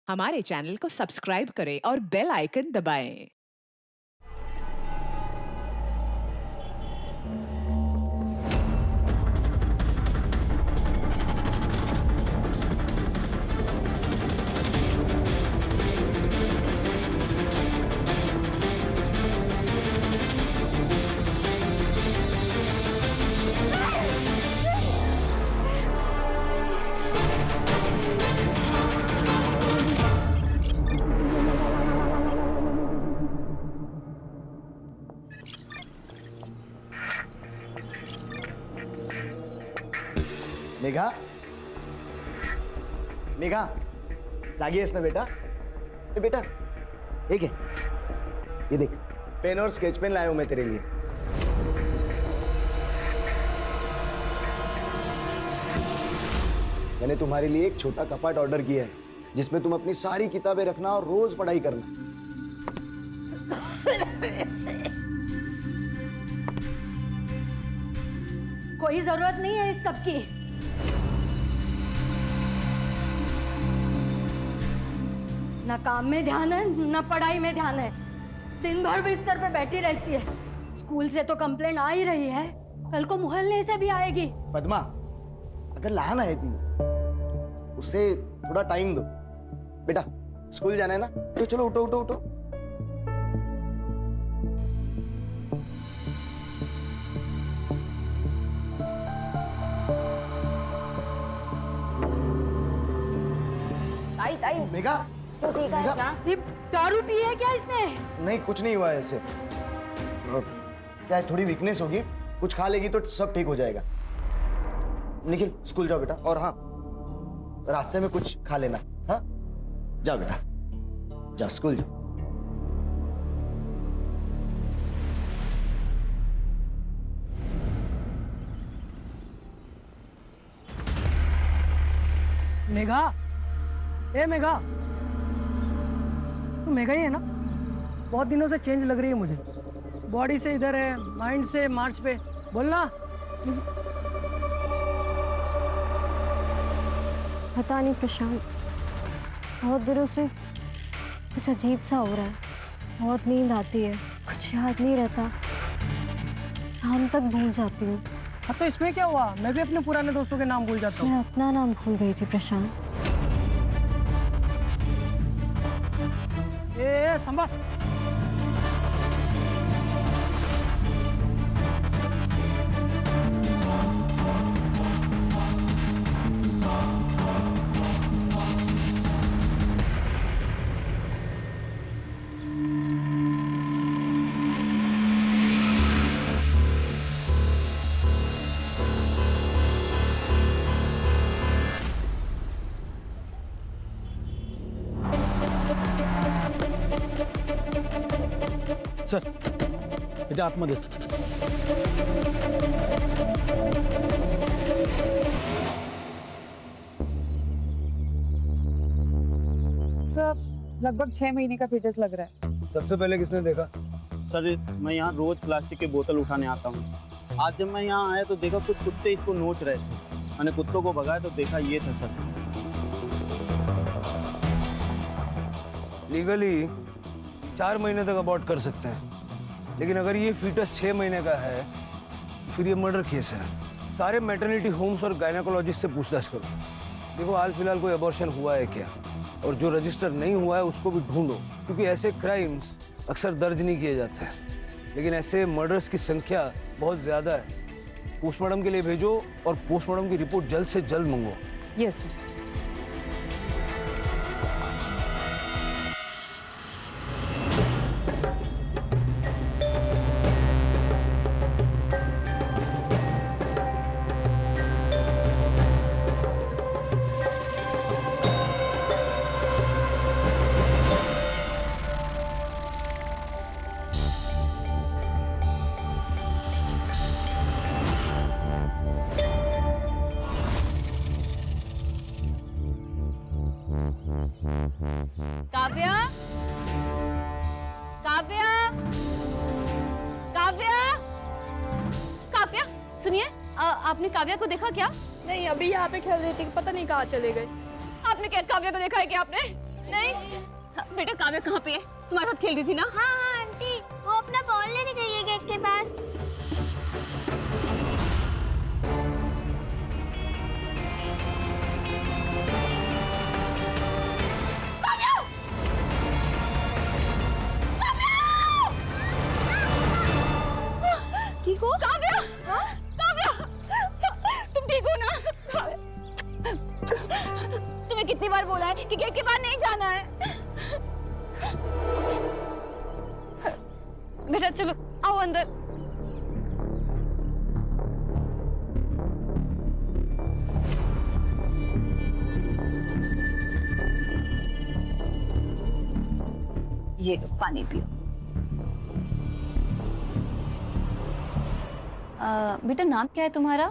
हमारे चैनल को सब्सक्राइब करें और बेल आइकन दबाएं। मेघा, मेघा, जागी आहेस ना बेटा? ए बेटा, ठीक है, ये देख, पेन और स्केच पेन लाया हूं मैं तेरे लिए। मैंने तुम्हारे लिए एक छोटा कपाट ऑर्डर किया है, जिसमें तुम अपनी सारी किताबें रखना और रोज पढ़ाई करना। कोई जरूरत नहीं है इस सब की। ना काम में ध्यान है, ना पढ़ाई में ध्यान है। दिन भर बिस्तर पे बैठी रहती है। स्कूल से तो कंप्लेंट आ ही रही है, कल को मोहल्ले से भी आएगी। पद्मा, अगर लहान आहे ती, उसे थोड़ा टाइम दो। बेटा, स्कूल जाना है ना? तो चलो उठो उठो उठो। ताई ताई मेघा, तो ठीक है मेघा। ना? ये दारू पी है क्या इसने? नहीं, कुछ नहीं हुआ है इसे। क्या है, थोड़ी वीकनेस होगी, कुछ खा लेगी तो सब ठीक हो जाएगा। निखिल, स्कूल जाओ बेटा। और हाँ, रास्ते में कुछ खा लेना। हाँ, जाओ बेटा, जाओ स्कूल जाओ। मेघा, ए मेघा, तू मेघा ही है ना? बहुत दिनों से चेंज लग रही है मुझे। बॉडी से इधर है, माइंड से मार्च पे। बोलना। पता नहीं प्रशांत, बहुत दिनों से कुछ अजीब सा हो रहा है। बहुत नींद आती है, कुछ याद नहीं रहता, नाम तक भूल जाती हूँ। हाँ तो इसमें क्या हुआ? मैं भी अपने पुराने दोस्तों के नाम भूल जाता हूँ। मैं अपना नाम भूल गई थी प्रशांत। ए संभाल। सर, इथे आतमध्ये। सर, लगभग 6 महीने का फीटस लग रहा है। सबसे पहले किसने देखा? सर, मैं यहाँ रोज प्लास्टिक की बोतल उठाने आता हूँ। आज जब मैं यहाँ आया तो देखा कुछ कुत्ते इसको नोच रहे थे। मैंने कुत्तों को भगाया तो देखा ये था सर। लीगली 4 महीने तक अबॉर्ट कर सकते हैं, लेकिन अगर ये फीटस 6 महीने का है फिर ये मर्डर केस है। सारे मैटरनिटी होम्स और गायनेकोलॉजिस्ट से पूछताछ करो। देखो हाल फिलहाल कोई अबॉर्शन हुआ है क्या, और जो रजिस्टर नहीं हुआ है उसको भी ढूंढो, क्योंकि ऐसे क्राइम्स अक्सर दर्ज नहीं किए जाते हैं, लेकिन ऐसे मर्डर्स की संख्या बहुत ज़्यादा है। पोस्टमार्टम के लिए भेजो और पोस्टमार्टम की रिपोर्ट जल्द से जल्द मंगो। Yes sir. काव्या, काव्या, काव्या, काव्या, सुनिए, आपने काव्या को देखा क्या? नहीं, अभी यहाँ पे खेल रही थी, पता नहीं कहाँ चले गए। आपने क्या काव्या को देखा है क्या आपने? नहीं बेटा, काव्या कहाँ पे है? तुम्हारे साथ खेल रही थी ना? हाँ हाँ आंटी, वो अपना बॉल लेने गई है गेट के पास। ठीक हो काव्या? काव्या तुम ठीक हो ना? तुम्हें कितनी बार बोला है कि गेट के बाहर नहीं जाना है? बेटा चलो आओ अंदर। ये लो पानी पियो। बेटा नाम क्या है तुम्हारा?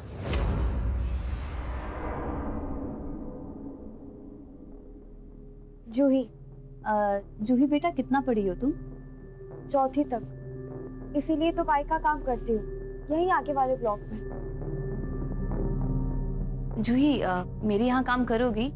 जूही। जूही बेटा कितना पढ़ी हो तुम? 4th तक, इसीलिए तो बाइक का काम करती हूँ, यही आगे वाले ब्लॉक में। जूही मेरे यहाँ काम करोगी?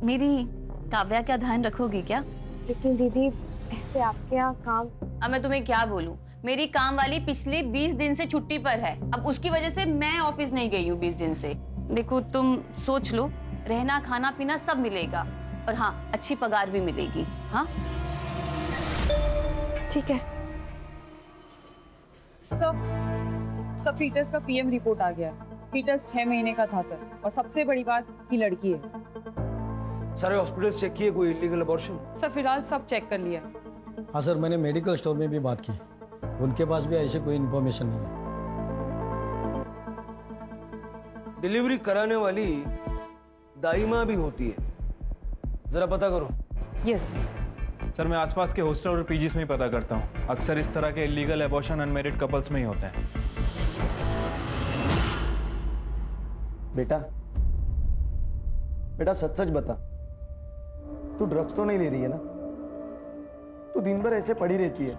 मेरी काव्या का ध्यान रखोगी क्या? लेकिन दीदी ऐसे आपके यहाँ काम। अब मैं तुम्हें क्या बोलूं, मेरी काम वाली पिछले 20 दिन से छुट्टी पर है। अब उसकी वजह से मैं ऑफिस नहीं गई हूँ 20 दिन से। देखो तुम सोच लो, रहना खाना पीना सब मिलेगा और हाँ अच्छी पगार भी मिलेगी। हाँ ठीक है सर फीटस का पीएम रिपोर्ट आ गया है। फीटस 6 महीने का था सर, और सबसे बड़ी बात कि लड़की है। सारे हॉस्पिटल चेक किए, कोई इलीगल अबॉर्शन? सर फिलहाल सब चेक कर लिया। हाँ सर, मैंने मेडिकल स्टोर में भी बात की, उनके पास भी ऐसे कोई इन्फॉर्मेशन नहीं है। डिलीवरी कराने वाली दाई माँ भी होती है, जरा पता करो। यस सर, मैं आसपास के हॉस्टल और पीजीज में ही पता करता हूँ। अक्सर इस तरह के इलीगल एबॉर्शन अनमैरिड कपल्स में ही होते हैं। बेटा बेटा सच सच बता, तू ड्रग्स तो नहीं ले रही है ना? तू दिन भर ऐसे पड़ी रहती है।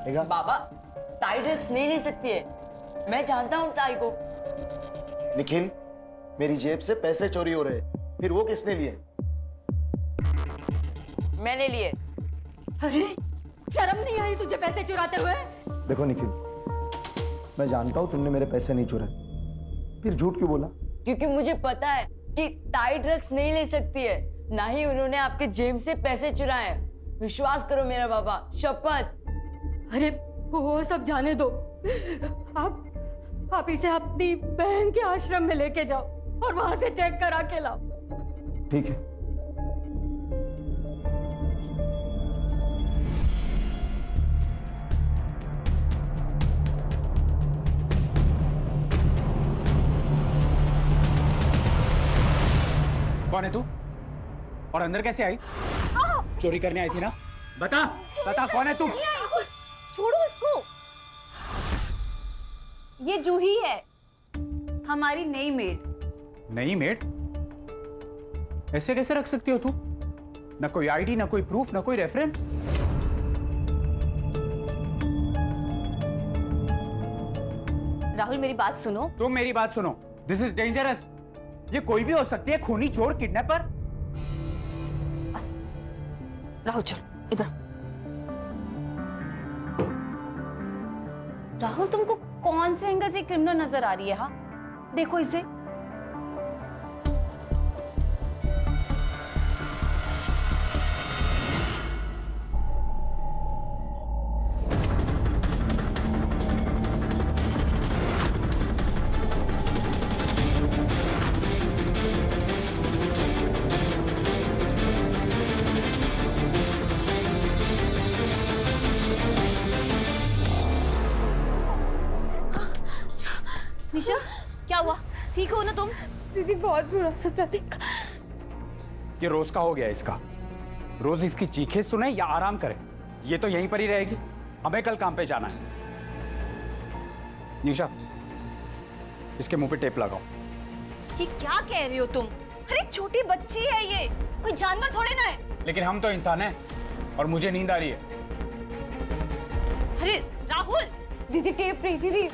देखा? बाबा, ताई ड्रग्स नहीं ले सकती है, मैं जानता हूँ ताई को। निखिल, मेरी जेब से पैसे चोरी हो रहे, फिर वो किसने लिए? मैंने लिए। अरे शर्म नहीं आई तुझे पैसे चुराते हुए? देखो निखिल, मैं जानता हूं तुमने मेरे पैसे नहीं चुराए, फिर झूठ क्यों बोला? क्योंकि मुझे पता है कि ताई ड्रग्स नहीं ले सकती है, ना ही उन्होंने आपके जेब से पैसे चुराए हैं। विश्वास करो मेरा बाबा, शपथ। अरे वो सब जाने दो, आप इसे अपनी बहन के आश्रम में लेके जाओ और वहां से चेक करा के लाओ। ठीक है। कौन है तू? और अंदर कैसे आई? चोरी करने आई थी ना? बता बता कौन है तू? छोड़ो इसको। ये जूही है, हमारी नई मेड। नई मेड? ऐसे कैसे रख सकती हो तू? ना कोई आईडी, ना कोई प्रूफ, ना कोई रेफरेंस। राहुल मेरी बात सुनो। तुम मेरी बात सुनो। This is dangerous. ये कोई भी हो सकती है, खूनी, चोर, किडनैपर। राहुल चल इधर। राहुल तुमको कौन से एंगल से क्रिमिनल नजर आ रही है? हाँ देखो इसे। निशा क्या हुआ? ठीक हो ना तुम? दीदी बहुत बुरा सपना देखा। ये रोज का हो गया इसका। रोज इसकी चीखें सुने या आराम करे, ये तो यहीं पर ही रहेगी। हमें कल काम पे जाना है। निशा, इसके मुंह पे टेप लगाओ। ये क्या कह रही हो तुम? अरे छोटी बच्ची है ये, कोई जानवर थोड़े ना है। लेकिन हम तो इंसान हैं और मुझे नींद आ रही है। अरे राहुल। दीदी टेप नहीं, दीदी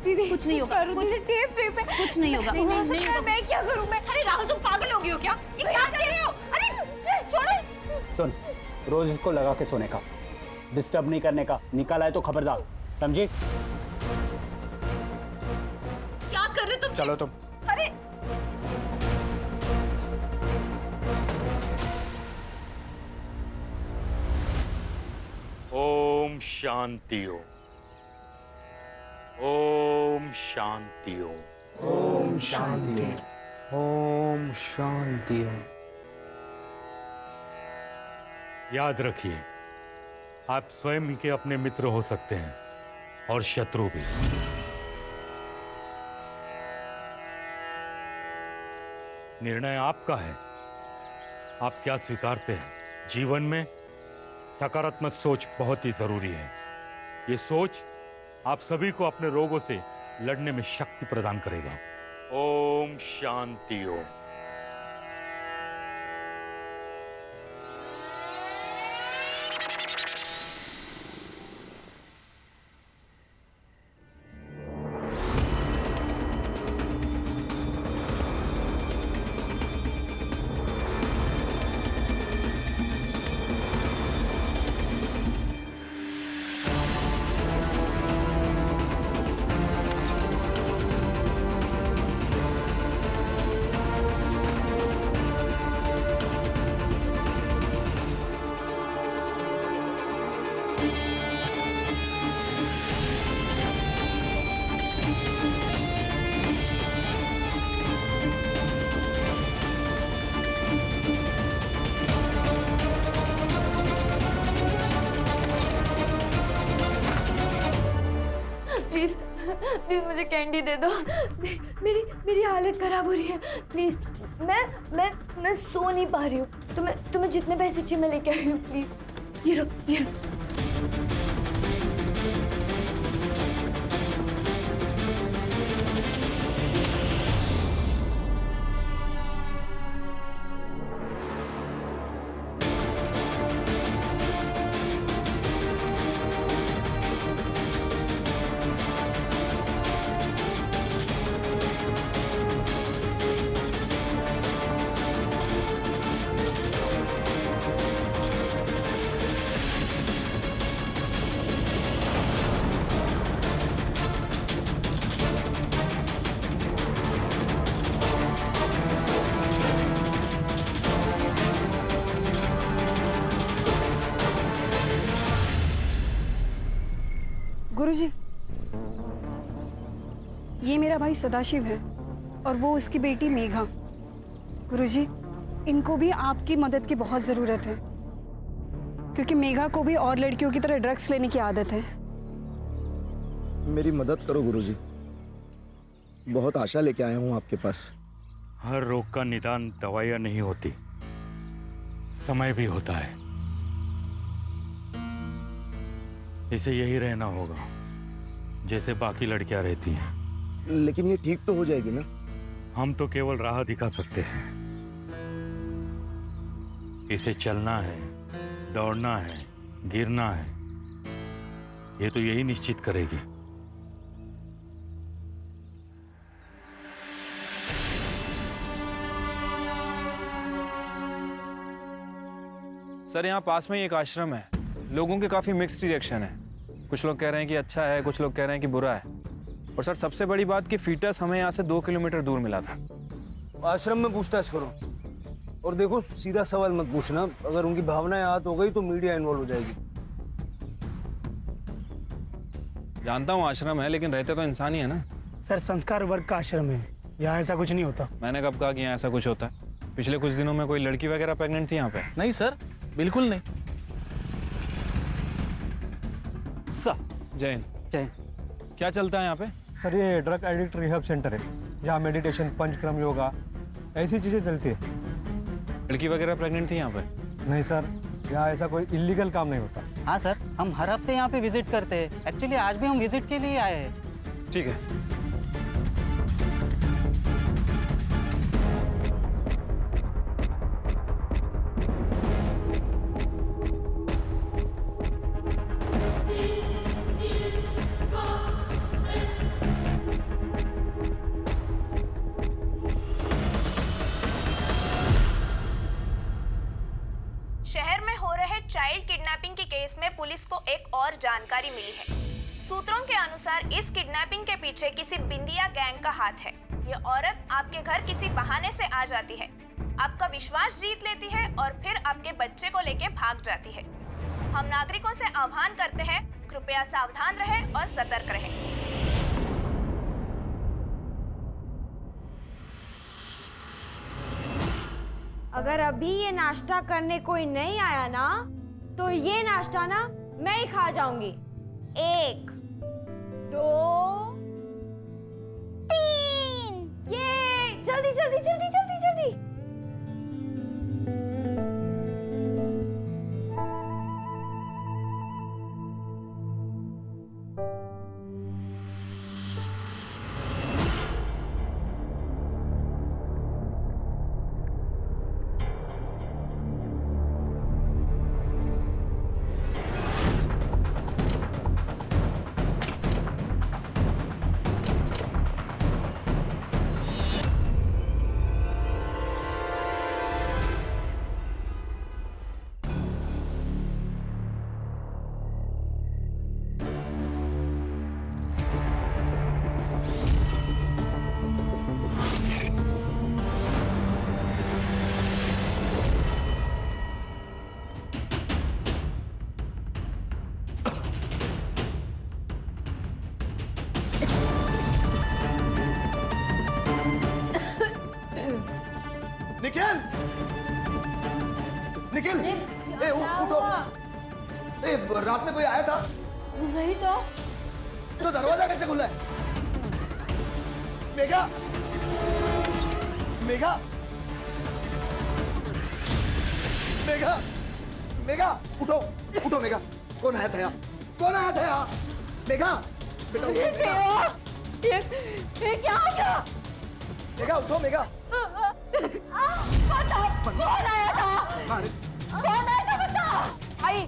दीदी कुछ नहीं होगा, कुछ टेप नहीं पे कुछ नहीं होगा। नहीं, नहीं, नहीं, मैं क्या करूं मैं? अरे राहुल तुम पागल हो गई हो क्या? ये क्या कर रहे हो? अरे सुन, रोज इसको लगा के सोने का, डिस्टर्ब नहीं करने का, निकाला है तो खबरदार, समझी? क्या कर रहे तुम? चलो तुम। अरे ओम शांति ओम, ओम शांति ओम, ओम शांति, ओम शांति। याद रखिए, आप स्वयं ही के अपने मित्र हो सकते हैं और शत्रु भी। निर्णय आपका है, आप क्या स्वीकारते हैं। जीवन में सकारात्मक सोच बहुत ही जरूरी है। ये सोच आप सभी को अपने रोगों से लड़ने में शक्ति प्रदान करेगा। ओम शांति ओम। प्लीज मुझे कैंडी दे दो। मेरी हालत खराब हो रही है। प्लीज, मैं सो नहीं पा रही हूँ। तुम्हें जितने पैसे चाहिए मैं लेके आई हूँ। प्लीज ये लो। गुरुजी, ये मेरा भाई सदाशिव है और वो उसकी बेटी मेघा। गुरुजी, इनको भी आपकी मदद की बहुत ज़रूरत है, क्योंकि मेघा को भी और लड़कियों की तरह ड्रग्स लेने की आदत है। मेरी मदद करो गुरुजी, बहुत आशा लेके आया हूँ आपके पास। हर रोग का निदान दवाइयाँ नहीं होती, समय भी होता है। इसे यही रहना होगा जैसे बाकी लड़कियां रहती हैं। लेकिन ये ठीक तो हो जाएगी ना? हम तो केवल राह दिखा सकते हैं। इसे चलना है, दौड़ना है, गिरना है, ये तो यही निश्चित करेगी। सर, यहाँ पास में ही एक आश्रम है। लोगों के काफी मिक्स्ड रिएक्शन है। कुछ लोग कह रहे हैं कि अच्छा है, कुछ लोग कह रहे हैं कि बुरा है। और सर, सबसे बड़ी बात कि फीटस हमें यहाँ से 2 किलोमीटर दूर मिला था। आश्रम में पूछताछ करो और देखो, सीधा सवाल मत पूछना। अगर उनकी भावनाएं आहत हो गई तो मीडिया इन्वॉल्व हो जाएगी। जानता हूँ आश्रम है, लेकिन रहते तो इंसान ही है ना। सर, संस्कार वर्ग का आश्रम है, यहाँ ऐसा कुछ नहीं होता। मैंने कब कहा कि यहाँ ऐसा कुछ होता है? पिछले कुछ दिनों में कोई लड़की वगैरह प्रेग्नेंट थी यहाँ पे? नहीं सर, बिल्कुल नहीं। जैन, क्या चलता है यहाँ पे? सर, ये ड्रग एडिक्ट रिहब सेंटर है, जहाँ मेडिटेशन, पंचक्रम, योगा ऐसी चीज़ें चलती है। लड़की वगैरह प्रेग्नेंट थी यहाँ पे? नहीं सर, यहाँ ऐसा कोई इलीगल काम नहीं होता। हाँ सर, हम हर हफ्ते यहाँ पे विजिट करते हैं। एक्चुअली आज भी हम विजिट के लिए आए हैं। ठीक है। शहर में हो रहे चाइल्ड किडनैपिंग के केस में पुलिस को एक और जानकारी मिली है। सूत्रों के अनुसार इस किडनैपिंग के पीछे किसी बिंदिया गैंग का हाथ है। ये औरत आपके घर किसी बहाने से आ जाती है, आपका विश्वास जीत लेती है और फिर आपके बच्चे को लेके भाग जाती है। हम नागरिकों से आह्वान करते हैं, कृपया सावधान रहें और सतर्क रहें। अगर अभी ये नाश्ता करने कोई नहीं आया ना, तो ये नाश्ता ना मैं ही खा जाऊंगी। 1 2 3 ये जल्दी जल्दी जल्दी जल्दी जल्दी। निखिल, निखिल, ए उठो। ए रात में कोई आया था? नहीं तो दरवाजा कैसे खुला है? मेघा, मेघा, मेघा, मेघा, उठो, उठो मेघा। कौन आया था यहाँ? कौन आया था यहाँ? मेघा, बेटा उठो, मेघा। ये क्या हो गया? मेघा उठो, मेघा। बता, कौन आया था? कौन आया था बता। भाई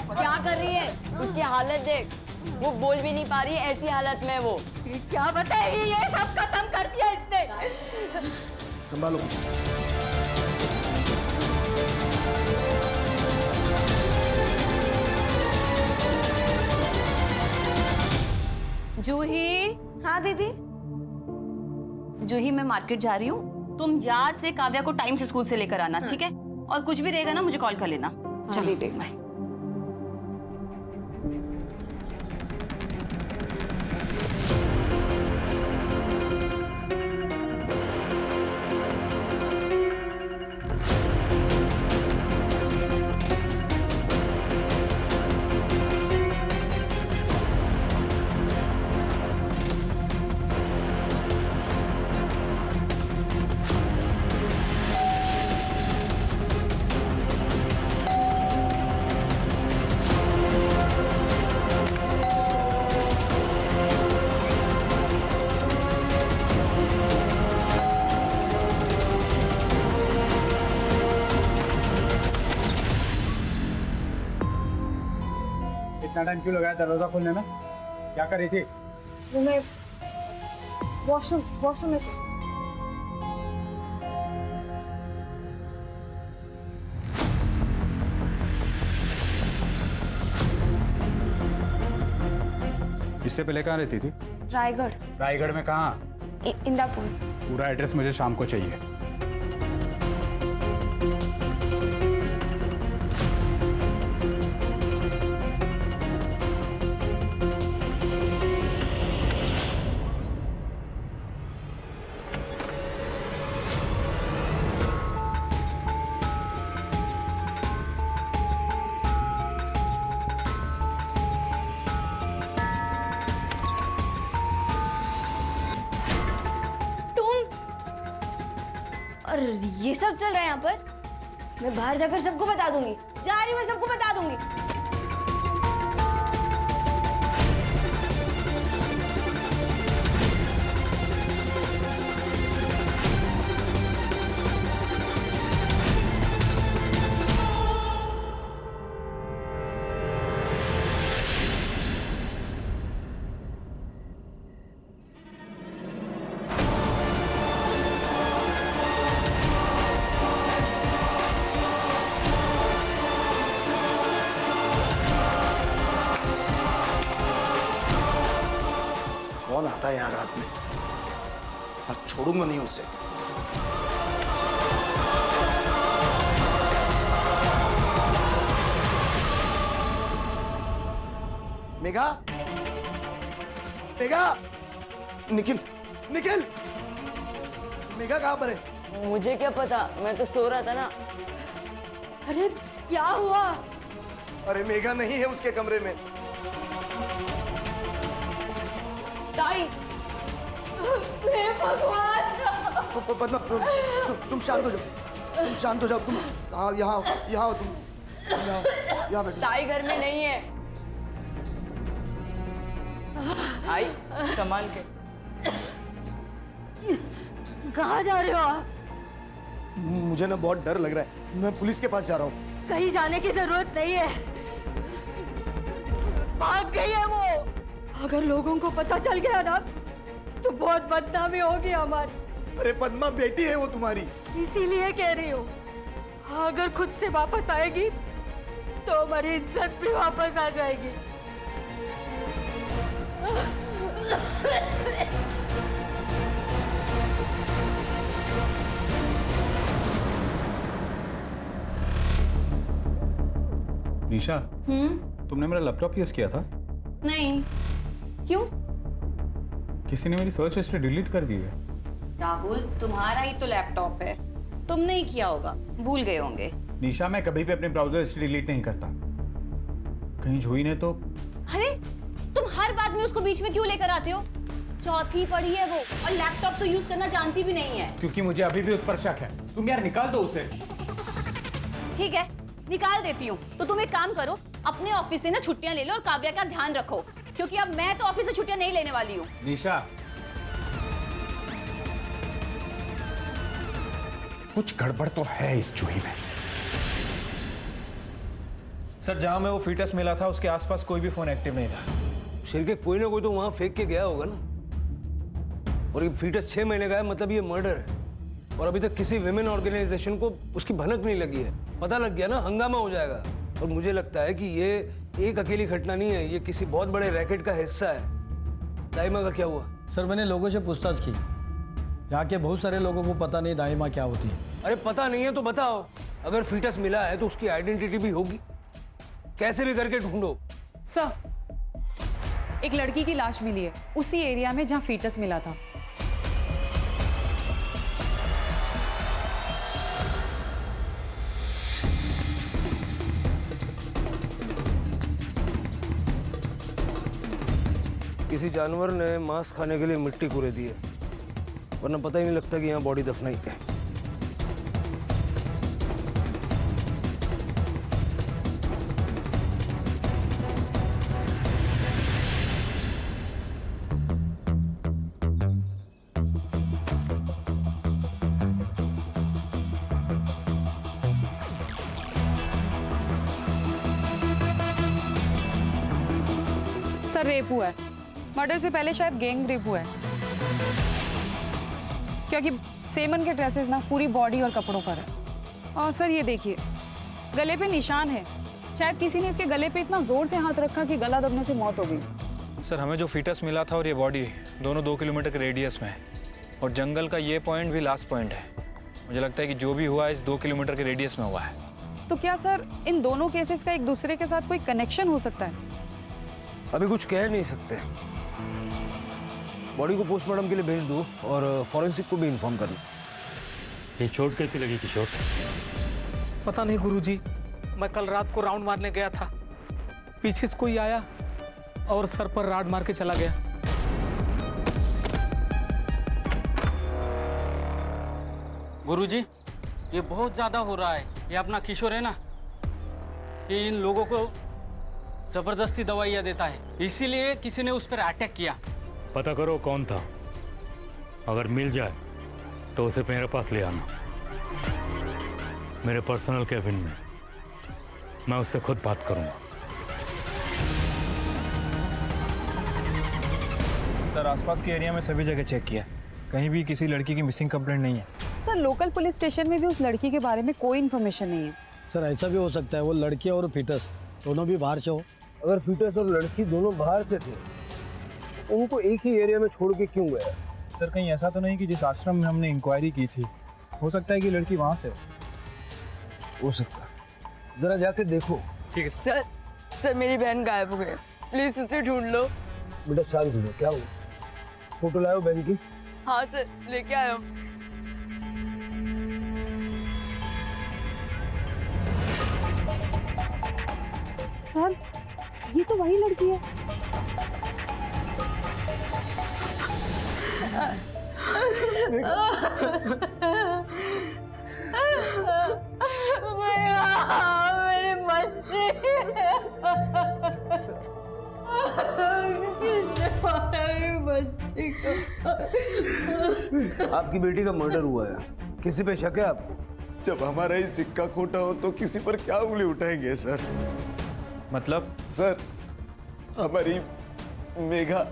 क्या कर रही है? उसकी हालत देख, वो बोल भी नहीं पा रही है, ऐसी हालत में वो। क्या बताएगी? ये सब खत्म कर दिया इसने। संभालो। जूही। हाँ दीदी। जूही, मैं मार्केट जा रही हूँ, तुम याद से काव्या को टाइम से स्कूल से लेकर आना, ठीक है? और कुछ भी रहेगा ना मुझे कॉल कर लेना। चलिए देख बाय। इतना टाइम क्यों लगाया दरवाजा खोलने में? क्या कर रही थी? वो मैं वॉशरूम में थी। इससे पहले कहाँ रहती थी? रायगढ़। रायगढ़ में कहाँ? इंदापुर। पूरा एड्रेस मुझे शाम को चाहिए। और ये सब चल रहा है यहाँ पर? मैं बाहर जाकर सबको बता दूंगी। जा रही हूँ, मैं सबको बता दूंगी। है यार रात में, आज छोड़ूंगा नहीं उसे। मेघा, मेघा, निखिल, निखिल, मेघा कहाँ पर है? मुझे क्या पता, मैं तो सो रहा था ना। अरे क्या हुआ? अरे मेघा नहीं है उसके कमरे में। ताई, मेरे भगवान! पद्मा, तुम शांत हो जाओ, तुम शांत हो जाओ, तुम यहाँ आओ, तुम यहाँ बैठो। ताई घर में नहीं है। आई संभाल के। कहाँ जा रहे हो आप? मुझे ना बहुत डर लग रहा है, मैं पुलिस के पास जा रहा हूँ। कहीं जाने की जरूरत नहीं है, भाग गई है वो। अगर लोगों को पता चल गया ना तो बहुत बदनामी होगी हमारी। अरे पद्मा, बेटी है वो तुम्हारी। इसीलिए कह रही हूँ, अगर खुद से वापस आएगी तो हमारी इज्जत भी वापस आ जाएगी। निशा, तुमने मेरा लैपटॉप यूज किया था? नहीं, क्यों? किसी ने मेरी सर्च हिस्ट्री डिलीट कर दी है। राहुल, तुम्हारा ही तो लैपटॉप है, तुमने ही किया होगा, भूल गए होंगे। निशा, मैं कभी भी अपने ब्राउजर हिस्ट्री डिलीट नहीं करता। कहीं जोई ने तो। अरे, तुम हर बात में उसको बीच में क्यों लेकर आते हो? चौथी पढ़ी है वो, और लैपटॉप तो यूज करना जानती भी नहीं है। क्योंकि मुझे अभी भी उस पर शक है। तुम यार निकाल दो उसे। ठीक है, निकाल देती हूँ। तो तुम एक काम करो, अपने ऑफिस से ना छुट्टियां ले लो और काव्या का ध्यान रखो, क्योंकि अब मैं तो ऑफिस से छुट्टियां नहीं लेने वाली हूँ। निशा, कुछ गड़बड़ तो है इस जूही में। सर, जहां में वो फीटस मिला था उसके आसपास कोई भी फोन एक्टिव नहीं था। शेर के कोई ना कोई तो वहां फेंक के गया होगा ना। और ये फीटस 6 महीने का है, मतलब ये मर्डर है। और अभी तक किसी विमेन ऑर्गेनाइजेशन को उसकी भनक नहीं लगी है। पता लग गया ना, हंगामा हो जाएगा। और मुझे लगता है कि ये एक अकेली घटना नहीं है, ये किसी बहुत बड़े रैकेट का हिस्सा है। दाइमा का क्या हुआ? सर, मैंने लोगों से पूछताछ की, यहाँ के बहुत सारे लोगों को पता नहीं दाइमा क्या होती है। अरे पता नहीं है तो बताओ। अगर फीटस मिला है तो उसकी आइडेंटिटी भी होगी, कैसे भी करके ढूंढो। सर, एक लड़की की लाश मिली है उसी एरिया में जहां फीटस मिला था। किसी जानवर ने मांस खाने के लिए मिट्टी कुरे दी है, वरना पता ही नहीं लगता कि यहाँ बॉडी दफनाई है। सर, रेप हुआ है। मर्डर से पहले शायद गैंग रेप हुआ है, क्योंकि सेमन के ड्रेसेस ना पूरी बॉडी और कपड़ों पर है। और सर ये देखिए, गले पे निशान है। शायद किसी ने इसके गले पे इतना जोर से हाथ रखा कि गला दबने से मौत हो गई। सर, हमें जो फीटस मिला था और ये बॉडी दोनों 2 किलोमीटर के रेडियस में है, और जंगल का ये पॉइंट भी लास्ट पॉइंट है। मुझे लगता है कि जो भी हुआ इस 2 किलोमीटर के रेडियस में हुआ है। तो क्या सर इन दोनों केसेस का एक दूसरे के साथ कोई कनेक्शन हो सकता है? अभी कुछ कह नहीं सकते। बॉडी को पोस्टमार्टम के लिए भेज दो और फॉरेंसिक को भी इन्फॉर्म करना। ये चोट कैसी लगी किशोर? पता नहीं गुरुजी, मैं कल रात को राउंड मारने गया था, पीछे से कोई आया और सर पर राड मार के चला गया। गुरुजी, ये बहुत ज्यादा हो रहा है। ये अपना किशोर है ना, ये इन लोगों को जबरदस्ती दवाइयाँ देता है, इसीलिए किसी ने उस पर अटैक किया। पता करो कौन था, अगर मिल जाए तो उसे मेरे पास ले आना, मेरे पर्सनल कैबिन में। मैं उससे खुद बात करूंगा। सर, आसपास के एरिया में सभी जगह चेक किया, कहीं भी किसी लड़की की मिसिंग कंप्लेंट नहीं है। सर, लोकल पुलिस स्टेशन में भी उस लड़की के बारे में कोई इन्फॉर्मेशन नहीं है। सर, ऐसा भी हो सकता है वो लड़की और फीटस दोनों भी बाहर से हो। अगर फीटस और लड़की दोनों बाहर से थे उनको एक ही एरिया में छोड़ के क्यों गया? सर कहीं ऐसा तो नहीं कि जिस आश्रम में हमने इंक्वायरी की थी, हो सकता है कि लड़की वहाँ से हो सकता है, जरा जाके देखो। ठीक है सर। सर मेरी बहन गायब हो गई, प्लीज उसे ढूंढ लो। बेटा शांत हो, क्या हुआ? फोटो लाओ बहन की। हाँ सर, लेके आया हूँ। सर ये तो वही लड़की है। मेरे बच्चे किसने मारा मेरे बच्चे को? आपकी बेटी का मर्डर हुआ है, किसी पे शक है आपको? जब हमारा ही सिक्का खोटा हो तो किसी पर क्या उंगली उठाएंगे सर? मतलब? सर हमारी मेघा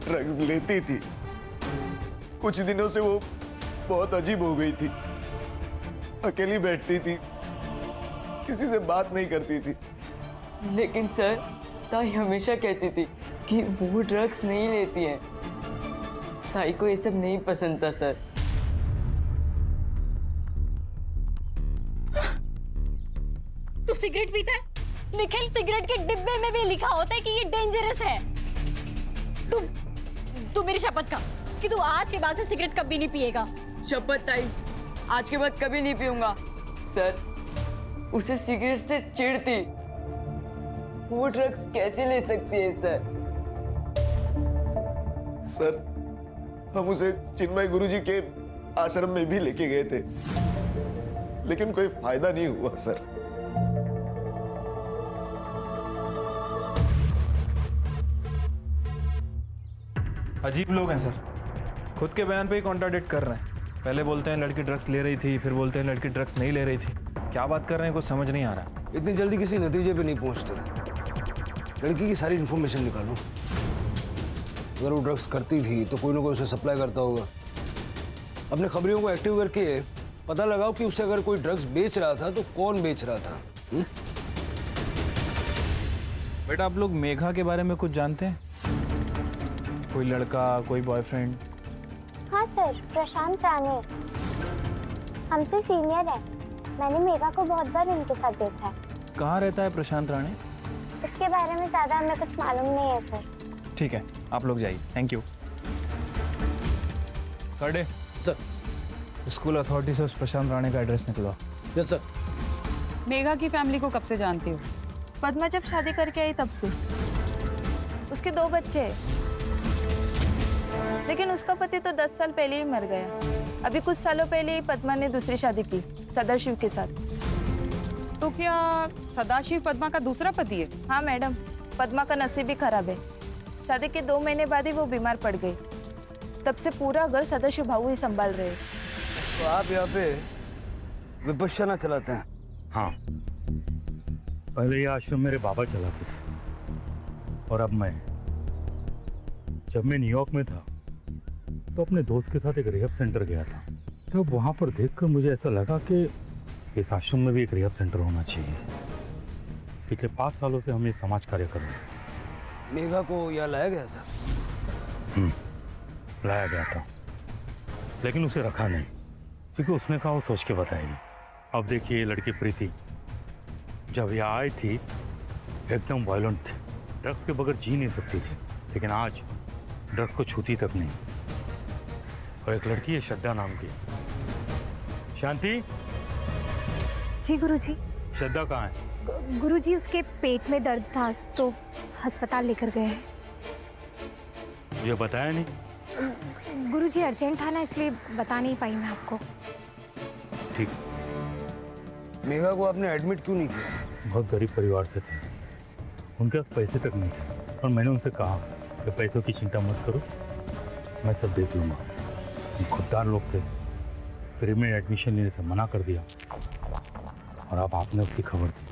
ड्रग्स लेती थी, कुछ दिनों से वो बहुत अजीब हो गई थी, अकेली बैठती थी, किसी से बात नहीं करती थी। लेकिन सर ताई हमेशा कहती थी कि वो ड्रग्स नहीं लेती है। ताई को ये सब नहीं पसंद था सर। तू सिगरेट पीता है? निखिल, सिगरेट के डिब्बे में भी लिखा होता है कि ये डेंजरस है। तू मेरी शपथ खा कि तू आज के बाद से सिगरेट कभी नहीं पिएगा। शपथ ताई, आज के बाद कभी नहीं पीऊंगा। सर उसे सिगरेट से चिढ़ती, वो ड्रग्स कैसे ले सकती है सर? सर हम उसे चिन्मय गुरुजी के आश्रम में भी लेके गए थे, लेकिन कोई फायदा नहीं हुआ सर। अजीब लोग हैं सर, खुद के बयान पे ही कॉन्ट्राडिक्ट कर रहे हैं। पहले बोलते हैं लड़की ड्रग्स ले रही थी, फिर बोलते हैं लड़की ड्रग्स नहीं ले रही थी। क्या बात कर रहे हैं कुछ समझ नहीं आ रहा। इतनी जल्दी किसी नतीजे पे नहीं पहुंचते, लड़की की सारी इन्फॉर्मेशन निकालो। अगर वो ड्रग्स करती थी तो कोई ना कोई उसे सप्लाई करता होगा। अपने खबरियों को एक्टिव करके पता लगाओ कि उसे अगर कोई ड्रग्स बेच रहा था तो कौन बेच रहा था। बेटा आप लोग मेघा के बारे में कुछ जानते हैं? कोई लड़का, कोई बॉयफ्रेंड? हाँ सर, प्रशांत राणे हमसे सीनियर है। मैंने मेघा को बहुत बार उनके साथ देखा है। कहाँ रहता है प्रशांत राणे? उसके बारे में ज्यादा हमें कुछ मालूम नहीं है सर। ठीक है, आप लोग जाइए। Thank you. Karde sir, school authority से उस प्रशांत राणे का एड्रेस निकलवाओ। Yes sir. मेघा की फैमिली को कब से जानती हो? पद्मा जब शादी करके आई तब से। उसके 2 बच्चे हैं, लेकिन उसका पति तो 10 साल पहले ही मर गया। अभी कुछ सालों पहले ही पद्मा ने दूसरी शादी की सदाशिव के साथ। तो क्या सदाशिव पद्मा का दूसरा पति है? हाँ मैडम, पद्मा का नसीब ही खराब है। शादी के 2 महीने बाद ही वो बीमार पड़ गई। तब से पूरा घर सदाशिव भाऊ ही संभाल रहे। तो आप यहाँ पे विपश्यना चलाते हैं? हाँ, पहले ये आश्रम मेरे बाबा चलाते थे, और अब मैं। जब मैं न्यूयॉर्क में था तो अपने दोस्त के साथ एक रिहब सेंटर गया था। तब वहाँ पर देखकर मुझे ऐसा लगा कि इस आश्रम में भी एक रिहब सेंटर होना चाहिए। पिछले 5 सालों से हम ये समाज कार्य कर रहे हैं। मेघा को यहाँ लाया गया था? लाया गया था, लेकिन उसे रखा नहीं, क्योंकि उसने कहा वो सोच के बताएगी। अब देखिए ये लड़की प्रीति जब यहाँ आई थी एकदम वायलेंट थी, ड्रग्स के बगैर जी नहीं सकती थी, लेकिन आज ड्रग्स को छूती तक नहीं। और एक लड़की है श्रद्धा नाम की। शांति। जी गुरुजी। श्रद्धा कहाँ है? गुरुजी उसके पेट में दर्द था तो अस्पताल लेकर गए हैं। मुझे बताया नहीं? गुरुजी अर्जेंट था ना, इसलिए बता नहीं पाई मैं आपको। ठीक। मेघा को आपने एडमिट क्यों नहीं किया? बहुत गरीब परिवार से थे, उनके पास पैसे तक नहीं थे, और मैंने उनसे कहा कि पैसों की चिंता मत करो, मैं सब देख लूँगा। खुददार लोग थे, फ्री में एडमिशन लेने से मना कर दिया, और अब आपने उसकी खबर दी।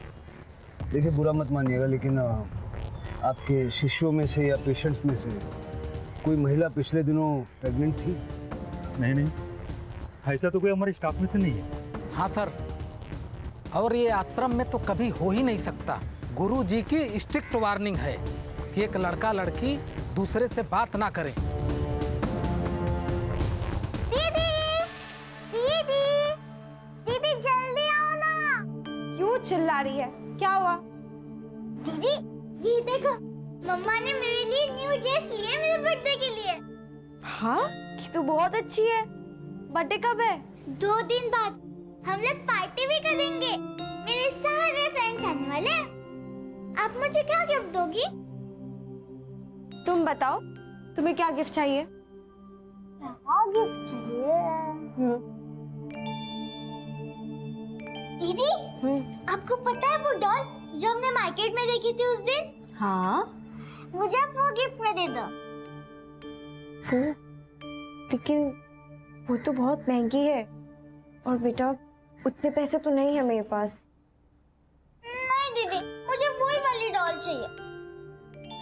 देखिए बुरा मत मानिएगा, लेकिन आपके शिष्यों में से या पेशेंट्स में से कोई महिला पिछले दिनों प्रेग्नेंट थी? नहीं, ऐसा तो कोई हमारे स्टाफ में से नहीं है। हाँ सर, और ये आश्रम में तो कभी हो ही नहीं सकता। गुरु जी की स्ट्रिक्ट वार्निंग है कि एक लड़का लड़की दूसरे से बात ना करें। दीदी दीदी दीदी जल्दी आओ ना। क्यों चिल्ला रही है? क्या हुआ? दीदी ये देखो, मम्मा ने मेरे लिए न्यू ड्रेस ली है मेरे बर्थडे के लिए। हाँ, ये तो बहुत अच्छी है। बर्थडे कब है? 2 दिन बाद हम लोग पार्टी भी करेंगे। मेरे सारे फ्रेंड्स आने वाले हैं। आप मुझे क्या गिफ्ट दोगी? तुम बताओ, तुम्हें क्या गिफ्ट चाहिए? क्या गिफ्ट चाहिए? दीदी आपको पता है वो डॉल जो हमने मार्केट में देखी थी उस दिन? हाँ, मुझे वो गिफ्ट में दे दो। वो लेकिन वो तो बहुत महंगी है और बेटा उतने पैसे तो नहीं है मेरे पास। नहीं दीदी, मुझे वही वाली डॉल चाहिए।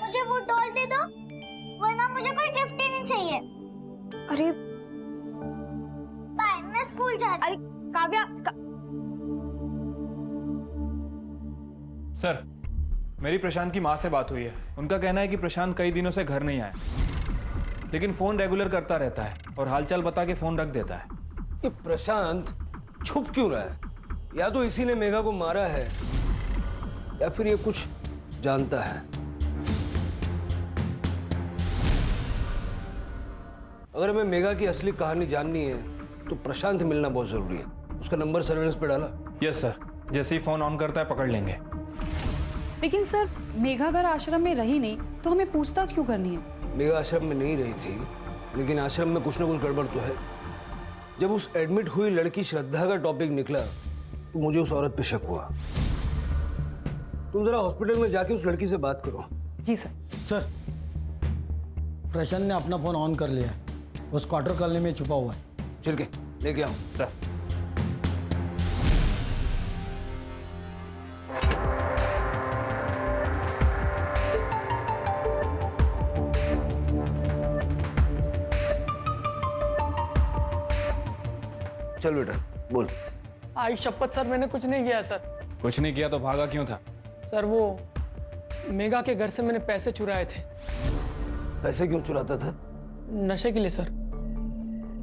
मुझे वो डॉल दे दो, वरना मुझे कोई गिफ्ट ही नहीं चाहिए। अरे बाय, मैं स्कूल जाती। अरे काव्या सर, मेरी प्रशांत की माँ से बात हुई है। उनका कहना है कि प्रशांत कई दिनों से घर नहीं आया, लेकिन फोन रेगुलर करता रहता है और हालचाल बता के फोन रख देता है। ये प्रशांत छुप क्यों रहा है? या तो इसी ने मेघा को मारा है या फिर ये कुछ जानता है। अगर हमें मेघा की असली कहानी जाननी है तो प्रशांत मिलना बहुत जरूरी है। उसका नंबर सर्वेलेंस पे डाला? यस सर, जैसे ही फोन ऑन करता है पकड़ लेंगे। लेकिन सर मेघा अगर आश्रम में रही नहीं तो हमें पूछताछ क्यों करनी है? मेघा आश्रम में नहीं रही थी, लेकिन आश्रम में कुछ ना कुछ गड़बड़ तो है। जब उस एडमिट हुई लड़की श्रद्धा का टॉपिक निकला तो मुझे उस औरत पे शक हुआ। तुम जरा हॉस्पिटल में जाके उस लड़की से बात करो। जी सर। सर, प्रशांत ने अपना फोन ऑन कर लिया है। उस क्वार्टर कॉलोनी में छुपा हुआ है। चल के लेके आओ। सर। चल बेटा बोल। आई शपथ सर, मैंने कुछ नहीं किया सर। कुछ नहीं किया तो भागा क्यों था? सर वो मेघा के घर से मैंने पैसे चुराए थे। पैसे क्यों चुराता था? नशे के लिए सर।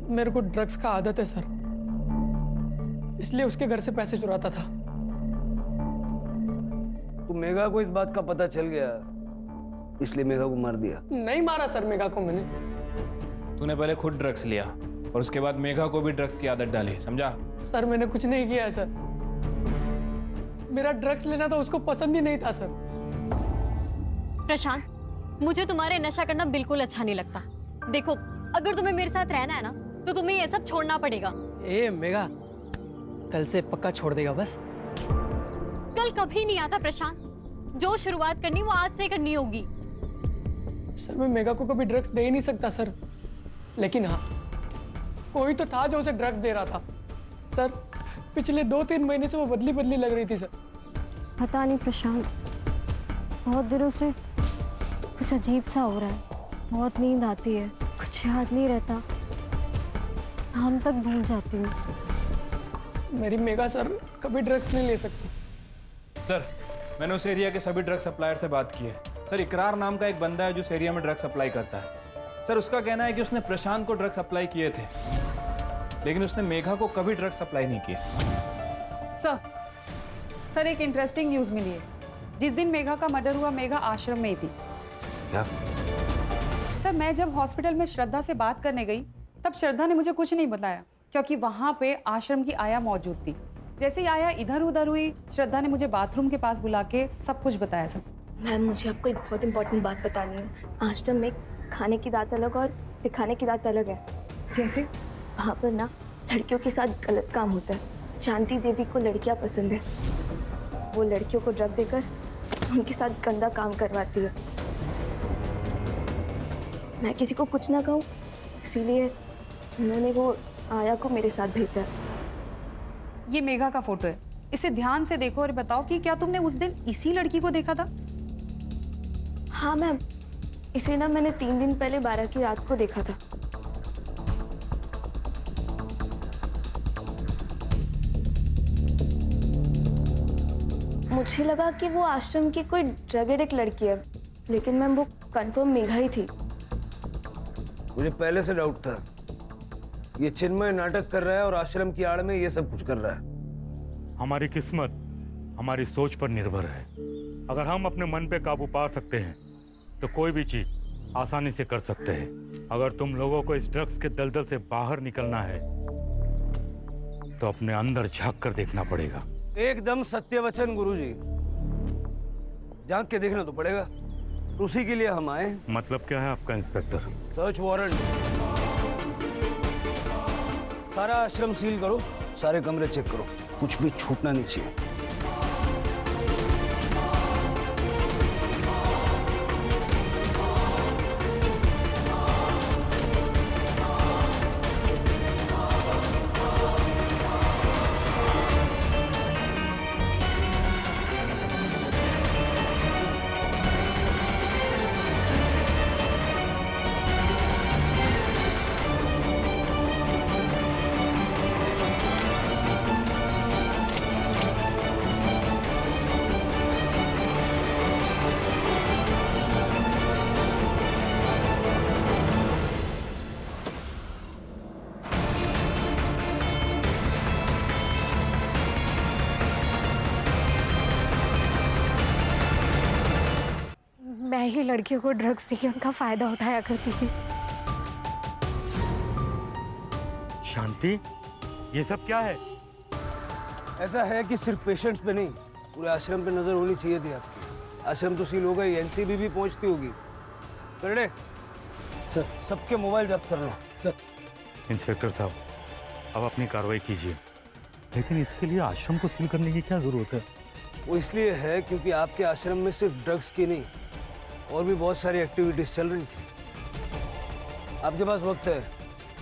मेरे को ड्रग्स का आदत है सर, इसलिए उसके घर से पैसे चुराता था। तो मेघा को इस बात का पता चल गया, इसलिए मेघा को मार दिया? नहीं मारा सर मेघा को मैंने। तूने पहले खुद ड्रग्स लिया और उसके बाद मेघा को भी ड्रग्स की आदत डाली, समझा? सर मैंने कुछ नहीं किया सर। मेरा ड्रग्स लेना तो उसको पसंद ही नहीं था सर। प्रशांत, मुझे तुम्हारे नशा करना बिल्कुल अच्छा नहीं लगता। देखो, अगर तुम्हें मेरे साथ रहना है ना तो तुम्हें ये सब छोड़ना पड़ेगा। ए मेघा, कल से पक्का छोड़ देगा बस? कल कभी नहीं आता प्रशांत। जो शुरुआत करनी वो आज से करनी होगी। सर मैं मेघा को कभी ड्रग्स दे ही नहीं सकता सर, लेकिन हाँ कोई तो था जो उसे ड्रग्स दे रहा था। सर पिछले 2-3 महीने से वो बदली बदली लग रही थी सर। पता नहीं प्रशांत, बहुत दिनों से कुछ अजीब सा हो रहा है। बहुत नींद आती है, कुछ याद नहीं रहता, नाम तक भूल जाती हूँ। मेरी मेघा सर कभी ड्रग्स नहीं ले सकती। सर, मैंने उस एरिया के सभी ड्रग सप्लायर से बात की है। सर, इकरार नाम का एक बंदा है जो उस एरिया में ड्रग सप्लाई करता है। सर, उसका कहना है कि उसने प्रशांत को ड्रग सप्लाई किए थे, लेकिन उसने मेघा को कभी ड्रग सप्लाई नहीं किए। सर एक इंटरेस्टिंग न्यूज़ मिली है। जिस दिन मेघा का मर्डर हुआ, मेघा आश्रम में ही थी। क्या? सर मैं जब हॉस्पिटल में श्रद्धा से बात करने गई तब श्रद्धा ने मुझे कुछ नहीं बताया, क्योंकि वहां पे आश्रम की आया मौजूद थी। जैसे ही आया इधर उधर हुई, श्रद्धा ने मुझे बाथरूम के पास बुला के सब कुछ बताया। सर मैम, मुझे आपको एक बहुत इंपॉर्टेंट बात बतानी है। आश्रम में खाने की दात अलग और दिखाने की दात अलग है। जैसे? वहाँ पर ना लड़कियों के साथ गलत काम होता है। शांति देवी को लड़कियाँ पसंद है, वो लड़कियों को ड्रग देकर उनके साथ गंदा काम करवाती है। मैं किसी को कुछ ना कहूँ, इसीलिए उन्होंने वो आया को मेरे साथ भेजा। ये मेघा का फोटो है, इसे ध्यान से देखो और बताओ कि क्या तुमने उस दिन इसी लड़की को देखा था? हाँ मैम, इसे ना मैंने 3 दिन पहले 12 की रात को देखा था। मुझे लगा कि वो आश्रम की कोई ड्रग एडिक्ट लड़की है, लेकिन मैम वो कंफर्म मेघा ही थी। मुझे पहले से डाउट था, ये चिन्मय नाटक कर रहा है और आश्रम की आड़ में ये सब कुछ कर रहा है। हमारी किस्मत हमारी सोच पर निर्भर है। अगर हम अपने मन पे काबू पा सकते हैं तो कोई भी चीज आसानी से कर सकते हैं। अगर तुम लोगों को इस ड्रग्स के दलदल से बाहर निकलना है तो अपने अंदर झांक कर देखना पड़ेगा। एकदम सत्य वचन गुरुजी, झांक के देखना तो पड़ेगा। उसी के लिए हम आए। मतलब क्या है आपका इंस्पेक्टर? Search warrant. सारा आश्रम सील करो, सारे कमरे चेक करो, कुछ भी छूटना नहीं चाहिए। मैं ही लड़कियों को ड्रग्स देके उनका फायदा उठाया करती थी। शांति, ये सब क्या है? ऐसा है कि सिर्फ पेशेंट्स पे नहीं, पूरे आश्रम पे नजर होनी चाहिए थी आपकी। आश्रम तो सील हो गई, एनसीबी भी पहुंचती होगी। करड़े सर, सबके मोबाइल जब्त करना। सर। इंस्पेक्टर साहब, अब अपनी कार्रवाई कीजिए, लेकिन इसके लिए आश्रम को सील करने की क्या जरूरत है? वो इसलिए है क्योंकि आपके आश्रम में सिर्फ ड्रग्स की नहीं और भी बहुत सारी एक्टिविटीज चल रही थी। आपके पास वक्त है,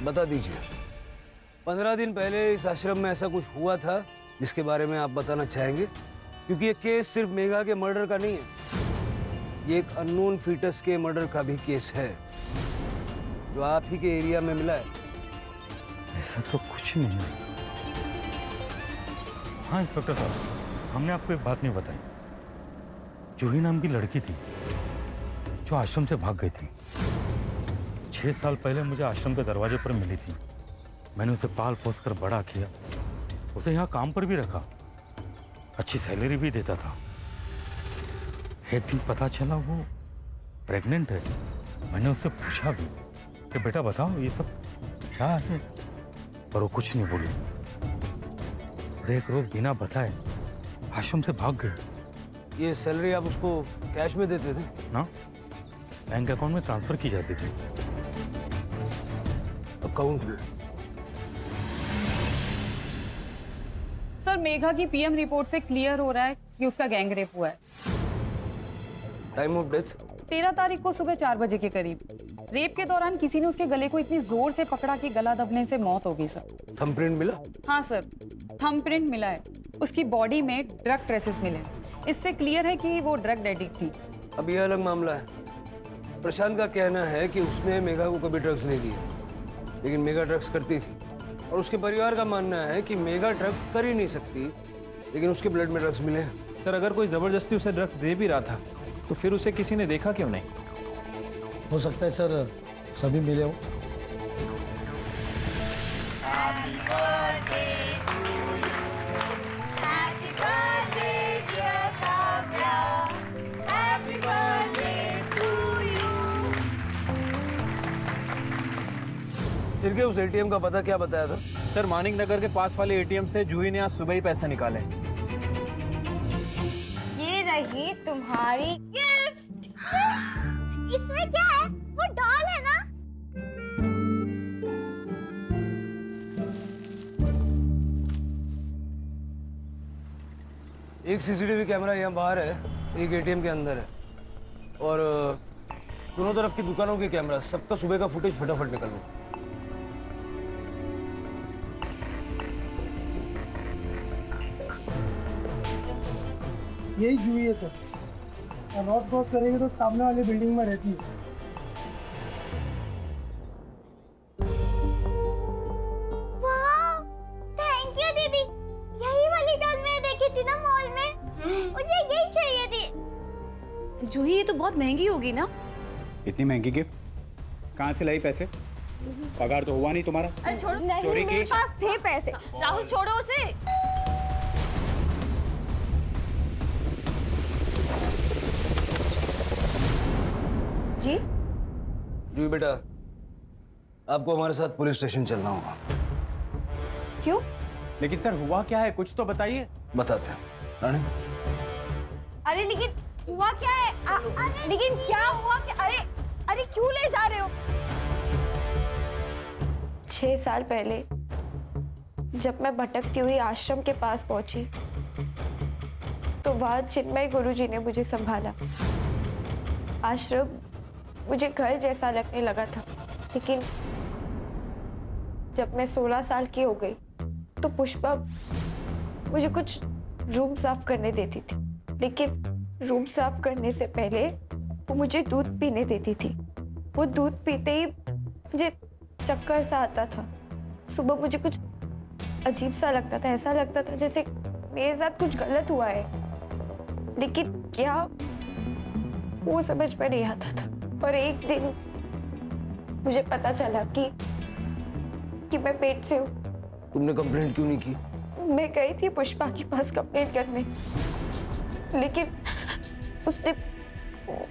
बता दीजिए। 15 दिन पहले इस आश्रम में ऐसा कुछ हुआ था जिसके बारे में आप बताना चाहेंगे? क्योंकि ये केस सिर्फ मेघा के मर्डर का नहीं है, ये एक अननोन फीटस के मर्डर का भी केस है जो आप ही के एरिया में मिला है। ऐसा तो कुछ नहीं है। हाँ इंस्पेक्टर साहब, हमने आपको एक बात नहीं बताई। जूही नाम की लड़की थी जो आश्रम से भाग गई थी। 6 साल पहले मुझे आश्रम के दरवाजे पर मिली थी। मैंने उसे पाल पोस कर बड़ा किया, उसे यहाँ काम पर भी रखा, अच्छी सैलरी भी देता था। एक दिन पता चला वो प्रेग्नेंट है। मैंने उससे पूछा भी कि बेटा बताओ ये सब क्या है, पर वो कुछ नहीं बोली। और एक रोज बिना बताए आश्रम से भाग गई। ये सैलरी आप उसको कैश में देते थे ना? बैंक अकाउंट में ट्रांसफर की जाती थी। अकाउंट में? सर, मेघा की पीएम रिपोर्ट से क्लियर हो रहा है कि उसका गैंग रेप हुआ है। Time of death? 13 तारीख को सुबह 4 बजे के करीब। रेप के दौरान किसी ने उसके गले को इतनी जोर से पकड़ा कि गला दबने से मौत हो गई सर। थंबप्रिंट मिला? हाँ सर, थंबप्रिंट मिला है। उसकी बॉडी में ड्रग ट्रेसेस मिले। इससे क्लियर है कि वो ड्रग एडिक्ट थी। अब ये अलग मामला है। प्रशांत का कहना है कि उसने मेघा को कभी ड्रग्स नहीं दिए, लेकिन मेघा ड्रग्स करती थी। और उसके परिवार का मानना है कि मेघा ड्रग्स कर ही नहीं सकती, लेकिन उसके ब्लड में ड्रग्स मिले हैं। सर, अगर कोई जबरदस्ती उसे ड्रग्स दे भी रहा था तो फिर उसे किसी ने देखा क्यों नहीं? हो सकता है सर सभी मिले हो। फिर के उस एटीएम का पता क्या बताया था? सर, मानिक नगर के पास वाले एटीएम से जूही ने आज सुबह ही पैसे निकाले। ये रही तुम्हारी गिफ्ट। इसमें क्या है? वो डॉल है ना? एक सीसीटीवी कैमरा यहाँ बाहर है, एक एटीएम के अंदर है, और दोनों तरफ की दुकानों के कैमरा, सबका सुबह का फुटेज फटाफट निकल लो। यही जूही है सर। रोड क्रॉस करेंगे तो सामने वाली बिल्डिंग में रहती है। थैंक यू दीदी। यही वाली डॉल मैंने देखी थी ना मॉल में, मुझे यही चाहिए थी। जूही, ये तो बहुत महंगी होगी ना? इतनी महंगी गिफ्ट कहाँ से लाई पैसे? पगार तो हुआ नहीं तुम्हारा। अरे छोड़ो, चोरी नहीं, मेरे की? पास थे पैसे। राहुल छोड़ो उसे। जी जूही बेटा, आपको हमारे साथ पुलिस स्टेशन चलना होगा। क्यों? लेकिन सर हुआ क्या है, कुछ तो बताइए। बताते हैं। रानी, अरे लेकिन हुआ क्या है? लेकिन क्या हुआ? अरे अरे क्यों ले जा रहे हो? 6 साल पहले जब मैं भटकती हुई आश्रम के पास पहुंची तो वहां चिन्मय गुरुजी ने मुझे संभाला। आश्रम मुझे घर जैसा लगने लगा था, लेकिन जब मैं 16 साल की हो गई तो पुष्पा मुझे कुछ रूम साफ करने देती थी, लेकिन रूम साफ करने से पहले वो मुझे दूध पीने देती थी। वो दूध पीते ही मुझे चक्कर सा आता था। सुबह मुझे कुछ अजीब सा लगता था, ऐसा लगता था जैसे मेरे साथ कुछ गलत हुआ है, लेकिन क्या वो समझ में नहीं आता था। और एक दिन मुझे पता चला कि मैं पेट से हूँ। तुमने कंप्लेंट क्यों नहीं की? मैं गई थी पुष्पा के पास कंप्लेंट करने, लेकिन उसने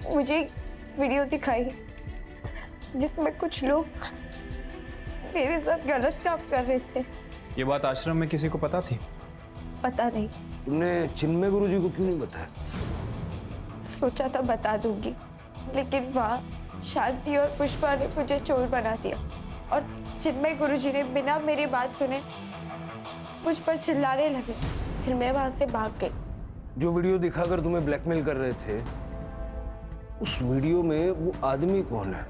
मुझे एक वीडियो दिखाई जिसमें कुछ लोग मेरे साथ गलत काम कर रहे थे। ये बात आश्रम में किसी को पता थी? पता नहीं। तुमने चिन्मय गुरुजी को क्यों नहीं बताया? सोचा था बता दूंगी, लेकिन वहाँ शांति और पुष्पा ने मुझे चोर बना दिया और चिन्मय गुरुजी ने बिना मेरी बात सुने मुझ पर चिल्लाने लगे। फिर मैं वहां से भाग गई। जो वीडियो दिखाकर तुम्हें ब्लैकमेल कर रहे थे, उस वीडियो में वो आदमी कौन है?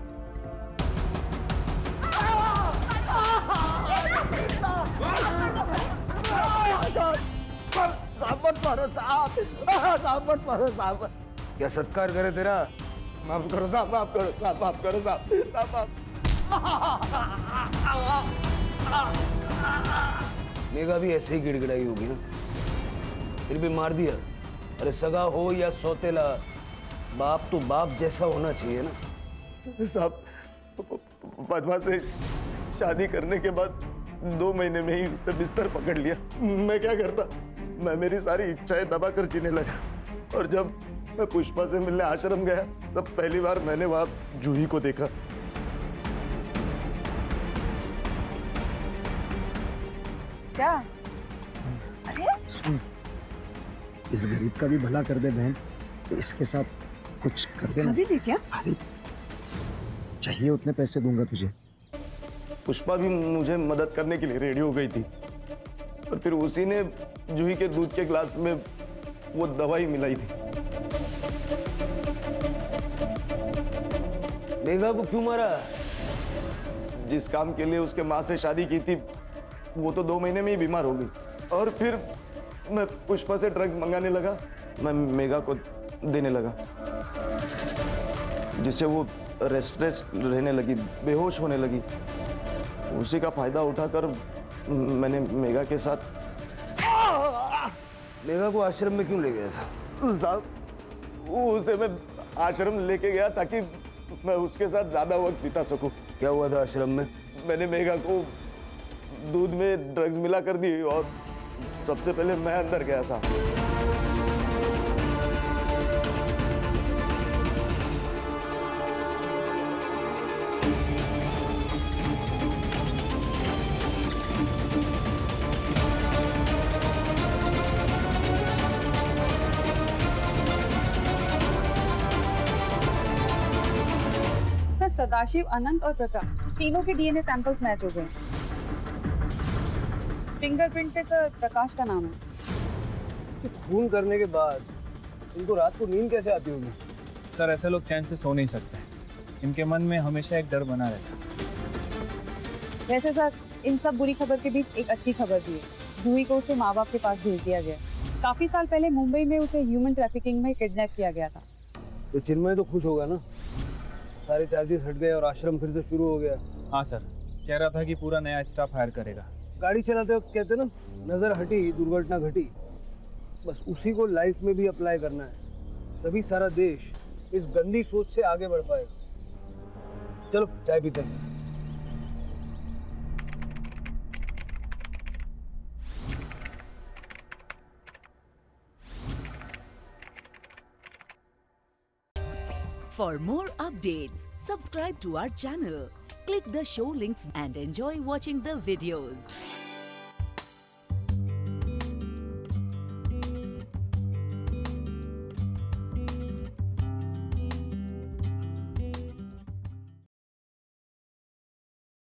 क्या सत्कार करे तेरा? माफ करो साहब, माफ करो साहब, माफ करो साहब, साहब माफ। मेघा भी ऐसे ही गिड़गिड़ाई होगी ना, फिर भी मार दिया। अरे सगा हो या सौतेला, बाप तो बाप जैसा होना चाहिए ना। साहब, पद्मा से शादी करने के बाद 2 महीने में ही उसने बिस्तर पकड़ लिया। मैं क्या करता? मैं मेरी सारी इच्छाएं दबा कर जीने लगा। और जब मैं पुष्पा से मिलने आश्रम गया, तब पहली बार मैंने वहां जूही को देखा। क्या? सुन, इस गरीब का भी भला कर दे बहन, इसके साथ कुछ कर देना। अभी क्या? अरे चाहिए उतने पैसे दूंगा तुझे। पुष्पा भी मुझे मदद करने के लिए रेडी हो गई थी, और फिर उसी ने जूही के दूध के ग्लास में वो दवाई मिलाई थी। मेघा को क्यों मारा? जिस काम के लिए उसके माँ से शादी की थी, वो तो 2 महीने में ही बीमार हो गई। और फिर मैं पुष्पा से ड्रग्स मंगाने लगा, मैं मेघा को देने लगा, जिससे वो रेस्टलेस रहने लगी, बेहोश होने लगी। उसी का फायदा उठाकर मैंने मेघा के साथ। मेघा को आश्रम में क्यों ले गया था? साहब, उसे मैं आश्रम लेके गया ताकि मैं उसके साथ ज्यादा वक्त बिता सकूं। क्या हुआ था आश्रम में? मैंने मेघा को दूध में ड्रग्स मिला कर दी और सबसे पहले मैं अंदर गया साहब। सदाशिव, अनंत और प्रकाश तीनों के डीएनए सैंपल्स मैच हो गए। फिंगरप्रिंट पे सर प्रकाश का नाम है। खून करने के बाद इनको रात को नींद कैसे आती होगी? सर ऐसे लोग चैन से सो नहीं सकते, इनके मन में हमेशा एक डर बना रहता है। वैसे सर इन सब बुरी खबर के बीच एक अच्छी खबर भी है। जूही को उसके माँ बाप के पास भेज दिया गया। काफी साल पहले मुंबई में उसे ह्यूमन ट्रैफिकिंग में किडनैप किया गया था। तो चिन्मय तो खुश होगा ना, सारे चार्जेस हट गए और आश्रम फिर से शुरू हो गया। हाँ सर, कह रहा था कि पूरा नया स्टाफ हायर करेगा। गाड़ी चलाते वक्त कहते ना, नजर हटी दुर्घटना घटी। बस उसी को लाइफ में भी अप्लाई करना है, तभी सारा देश इस गंदी सोच से आगे बढ़ पाएगा। चलो चाय पीते हैं। For more updates, subscribe to our channel, click the show links and enjoy watching the videos.